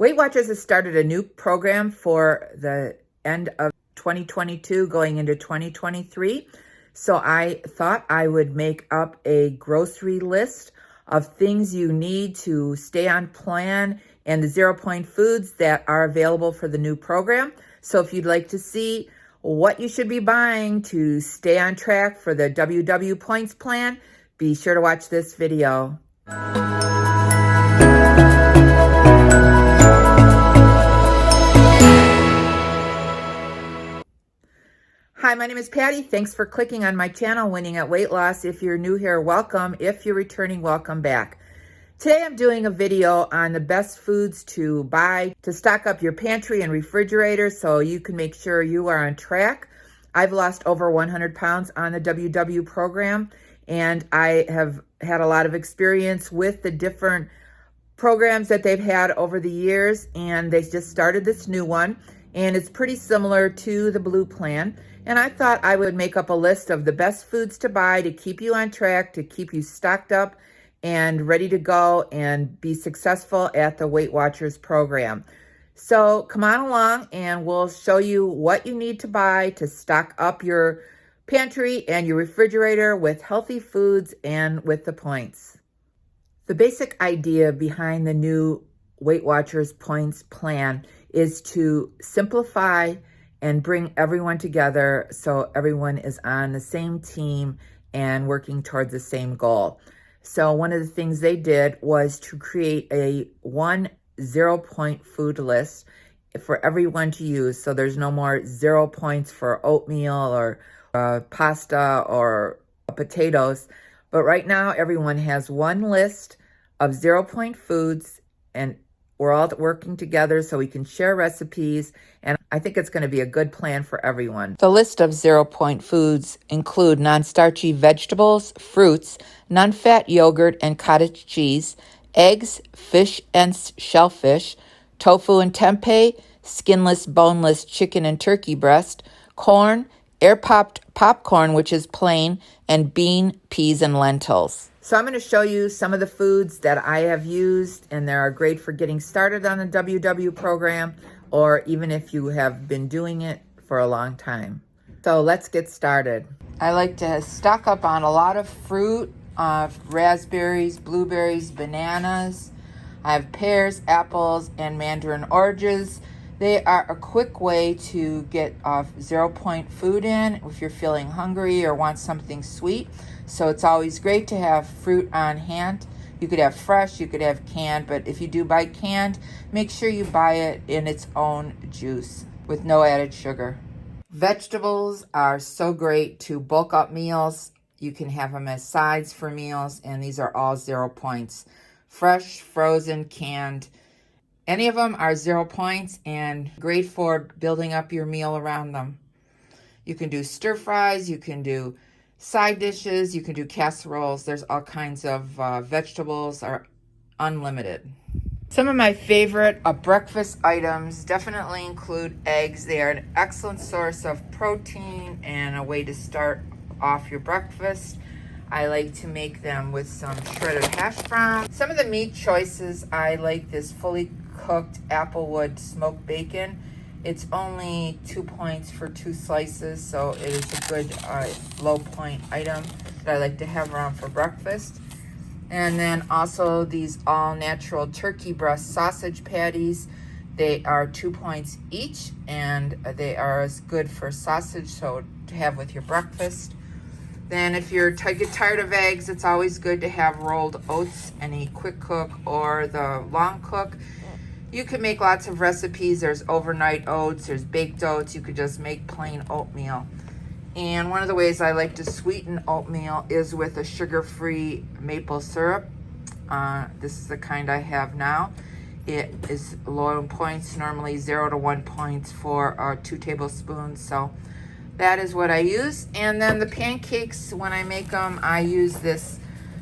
Weight Watchers has started a new program for the end of 2022 going into 2023. So I thought I would make up a grocery list of things you need to stay on plan and the 0 Point foods that are available for the new program. So if you'd like to see what you should be buying to stay on track for the WW Points plan, be sure to watch this video. Hi, my name is Patty. Thanks for clicking on my channel, Winning at Weight Loss. If you're new here, welcome. If you're returning, welcome back. Today I'm doing a video on the best foods to buy to stock up your pantry and refrigerator so you can make sure you are on track. I've lost over 100 pounds on the WW program, and I have had a lot of experience with the different programs that they've had over the years, and they just started this new one, and it's pretty similar to the Blue plan. And I thought I would make up a list of the best foods to buy to keep you on track, to keep you stocked up and ready to go and be successful at the Weight Watchers program. So come on along and we'll show you what you need to buy to stock up your pantry and your refrigerator with healthy foods and with the points. The basic idea behind the new Weight Watchers Points plan is to simplify and bring everyone together so everyone is on the same team and working towards the same goal. So one of the things they did was to create a 0 Point food list for everyone to use. So there's no more 0 points for oatmeal or pasta or potatoes. But right now, everyone has one list of 0 Point foods, and we're all working together so we can share recipes, and I think it's going to be a good plan for everyone. The list of 0 Point foods include non-starchy vegetables, fruits, non-fat yogurt and cottage cheese, eggs, fish and shellfish, tofu and tempeh, skinless, boneless chicken and turkey breast, corn, air-popped popcorn, which is plain, and bean, peas, and lentils. So I'm going to show you some of the foods that I have used, and they are great for getting started on the WW program, or even if you have been doing it for a long time. So let's get started. I like to stock up on a lot of fruit, raspberries, blueberries, bananas. I have pears, apples, and mandarin oranges. They are a quick way to get 0 Point food in if you're feeling hungry or want something sweet. So it's always great to have fruit on hand. You could have fresh, you could have canned, but if you do buy canned, make sure you buy it in its own juice with no added sugar. Vegetables are so great to bulk up meals. You can have them as sides for meals, and these are all 0 Points. Fresh, frozen, canned. Any of them are 0 Points and great for building up your meal around them. You can do stir fries, you can do side dishes, you can do casseroles. There's all kinds of vegetables are unlimited. Some of my favorite breakfast items definitely include eggs. They are an excellent source of protein and a way to start off your breakfast. I like to make them with some shredded hash browns. Some of the meat choices, I like this fully cooked applewood smoked bacon. It's only 2 points for 2 slices, so it is a good low point item that I like to have around for breakfast. And then also these all natural turkey breast sausage patties. They are 2 points each, and they are as good for sausage, so to have with your breakfast. Then if you're get tired of eggs, it's always good to have rolled oats, any quick cook or the long cook. You can make lots of recipes. There's overnight oats, there's baked oats. You could just make plain oatmeal. And one of the ways I like to sweeten oatmeal is with a sugar-free maple syrup. This is the kind I have now. It is low in points, normally 0 to 1 points for 2 tablespoons. So that is what I use. And then the pancakes, when I make them, I use this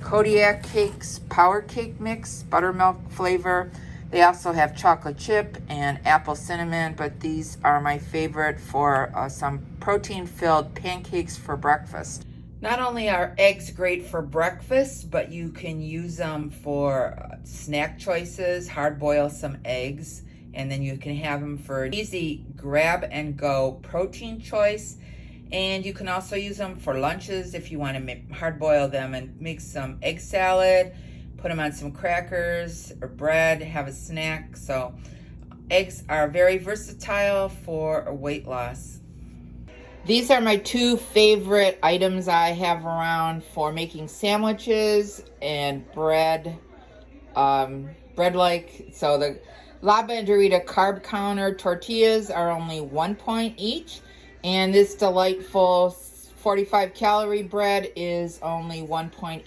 Kodiak Cakes Power Cake Mix, buttermilk flavor. They also have chocolate chip and apple cinnamon, but these are my favorite for some protein-filled pancakes for breakfast. Not only are eggs great for breakfast, but you can use them for snack choices. Hard boil some eggs, and then you can have them for an easy grab and go protein choice. And you can also use them for lunches if you want to hard boil them and make some egg salad, put them on some crackers or bread, have a snack. So eggs are very versatile for weight loss. These are my two favorite items I have around for making sandwiches and bread. Bread-like, so the La Banderita carb counter tortillas are only 1 point each, and this delightful 45 calorie bread is only 1 point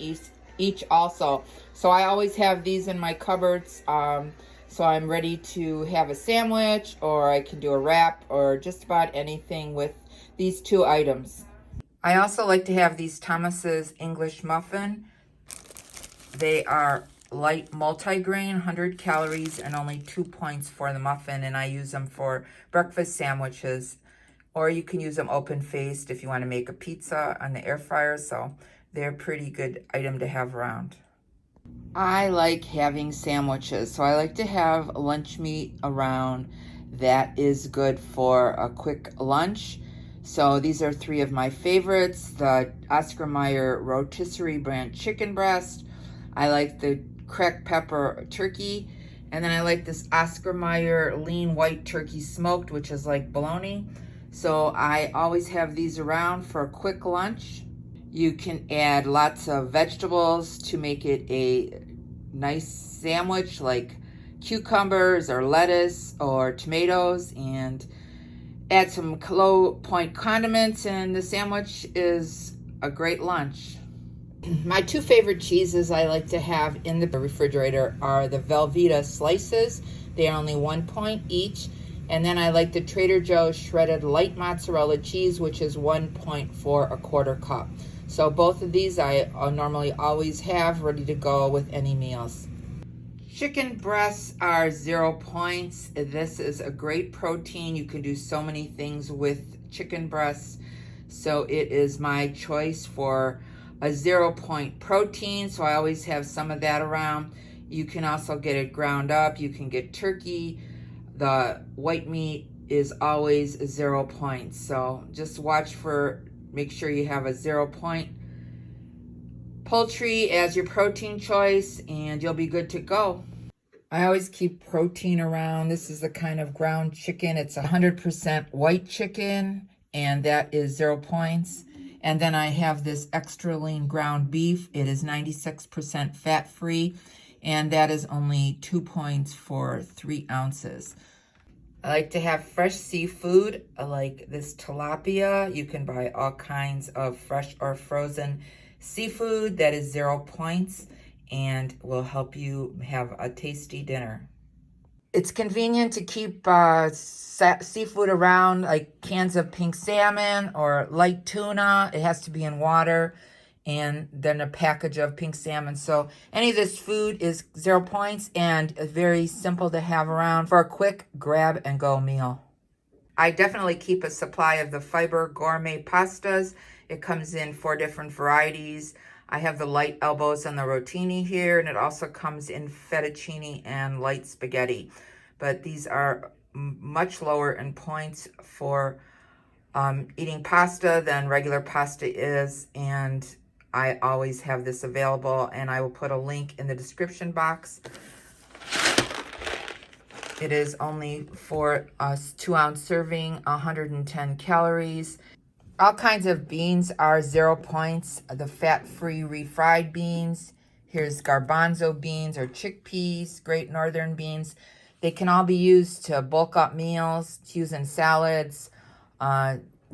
each also. So I always have these in my cupboards, so I'm ready to have a sandwich, or I can do a wrap, or just about anything with these two items. I also like to have these Thomas's English muffin. They are light multigrain, 100 calories, and only 2 points for the muffin, and I use them for breakfast sandwiches. Or you can use them open-faced if you want to make a pizza on the air fryer, so they're a pretty good item to have around. I like having sandwiches, so I like to have lunch meat around that is good for a quick lunch. So these are three of my favorites: the Oscar Mayer rotisserie brand chicken breast, I like the cracked pepper turkey, and then I like this Oscar Mayer lean white turkey smoked, which is like bologna. So I always have these around for a quick lunch. You can add lots of vegetables to make it a nice sandwich, like cucumbers or lettuce or tomatoes, and add some low point condiments, and the sandwich is a great lunch. My two favorite cheeses I like to have in the refrigerator are the Velveeta slices. They are only 1 point each. And then I like the Trader Joe's shredded light mozzarella cheese, which is 1 point for a quarter cup. So both of these I normally always have ready to go with any meals. Chicken breasts are 0 points. This is a great protein. You can do so many things with chicken breasts. So it is my choice for a 0 point protein. So I always have some of that around. You can also get it ground up. You can get turkey. The white meat is always 0 points. So just make sure you have a 0 point poultry as your protein choice, and you'll be good to go. I always keep protein around. This is the kind of ground chicken. It's 100% white chicken, and that is 0 points. And then I have this extra lean ground beef. It is 96% fat-free, and that is only 2 points for 3 ounces. I like to have fresh seafood, like this tilapia. You can buy all kinds of fresh or frozen seafood that is 0 points and will help you have a tasty dinner. It's convenient to keep seafood around, like cans of pink salmon or light tuna. It has to be in water, and then a package of pink salmon. So any of this food is 0 points and very simple to have around for a quick grab and go meal. I definitely keep a supply of the Fiber Gourmet pastas. It comes in 4 different varieties. I have the light elbows and the rotini here, and it also comes in fettuccine and light spaghetti. But these are much lower in points for eating pasta than regular pasta is, and I always have this available, and I will put a link in the description box. It is only for a 2-ounce serving, 110 calories. All kinds of beans are 0 points. The fat-free refried beans. Here's garbanzo beans or chickpeas, Great Northern beans. They can all be used to bulk up meals, to use in salads,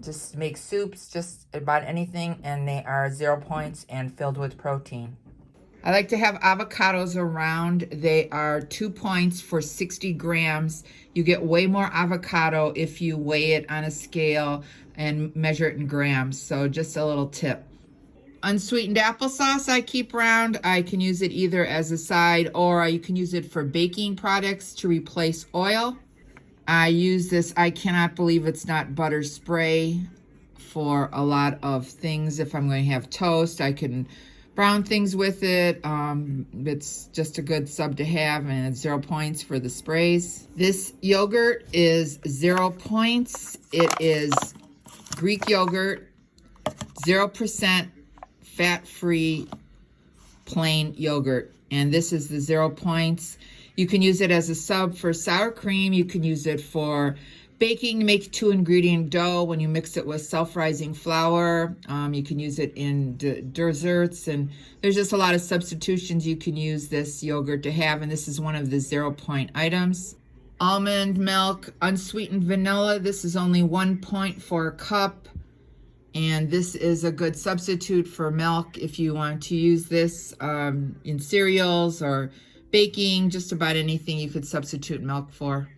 just make soups, just about anything, and they are 0 points and filled with protein. I like to have avocados around. They are 2 points for 60 grams. You get way more avocado if you weigh it on a scale and measure it in grams. So just a little tip. Unsweetened applesauce I keep around. I can use it either as a side, or you can use it for baking products to replace oil. I use this, I cannot believe it's not butter spray, for a lot of things. If I'm going to have toast, I can brown things with it. It's just a good sub to have, and it's 0 points for the sprays. This yogurt is 0 points. It is Greek yogurt, 0% fat-free plain yogurt, and this is the 0 points. You can use it as a sub for sour cream. You can use it for baking to make 2-ingredient dough when you mix it with self-rising flour. You can use it in desserts, and there's just a lot of substitutions you can use this yogurt to have, and this is one of the 0 point items. Almond milk, unsweetened vanilla. This is only 1 point for a cup, and this is a good substitute for milk if you want to use this in cereals or baking. Just about anything you could substitute milk for.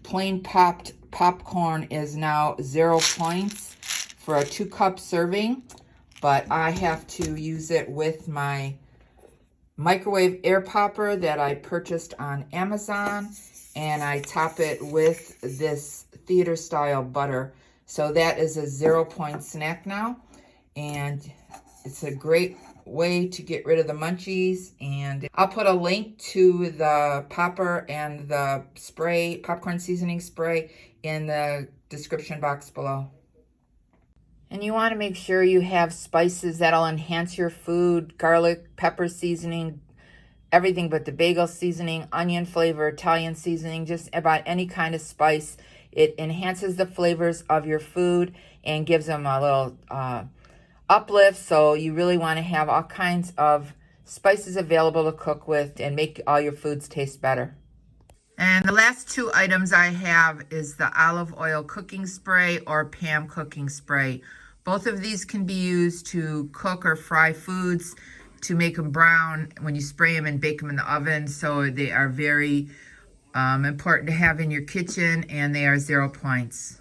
Plain popped popcorn is now 0 points for a 2-cup serving, but I have to use it with my microwave air popper that I purchased on Amazon, and I top it with this theater style butter. So that is a 0 point snack now, and it's a great way to get rid of the munchies. And I'll put a link to the popper and the spray, popcorn seasoning spray, in the description box below. And you want to make sure you have spices that'll enhance your food: garlic, pepper seasoning, everything but the bagel seasoning, onion flavor, Italian seasoning, just about any kind of spice. It enhances the flavors of your food and gives them a little uplift. So you really want to have all kinds of spices available to cook with and make all your foods taste better. And the last 2 items I have is the olive oil cooking spray or Pam cooking spray. Both of these can be used to cook or fry foods to make them brown when you spray them and bake them in the oven. So they are very important to have in your kitchen, and they are 0 points.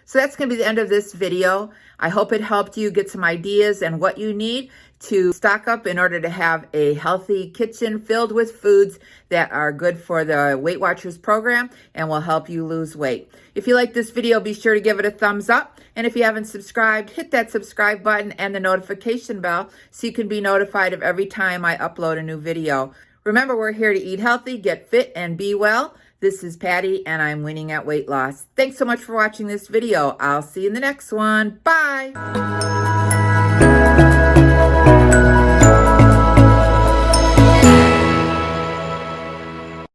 So that's going to be the end of this video. I hope it helped you get some ideas and what you need to stock up in order to have a healthy kitchen filled with foods that are good for the Weight Watchers program and will help you lose weight. If you like this video, be sure to give it a thumbs up. And if you haven't subscribed, hit that subscribe button and the notification bell so you can be notified of every time I upload a new video. Remember, we're here to eat healthy, get fit, and be well. This is Patty, and I'm winning at weight loss. Thanks so much for watching this video. I'll see you in the next one. Bye.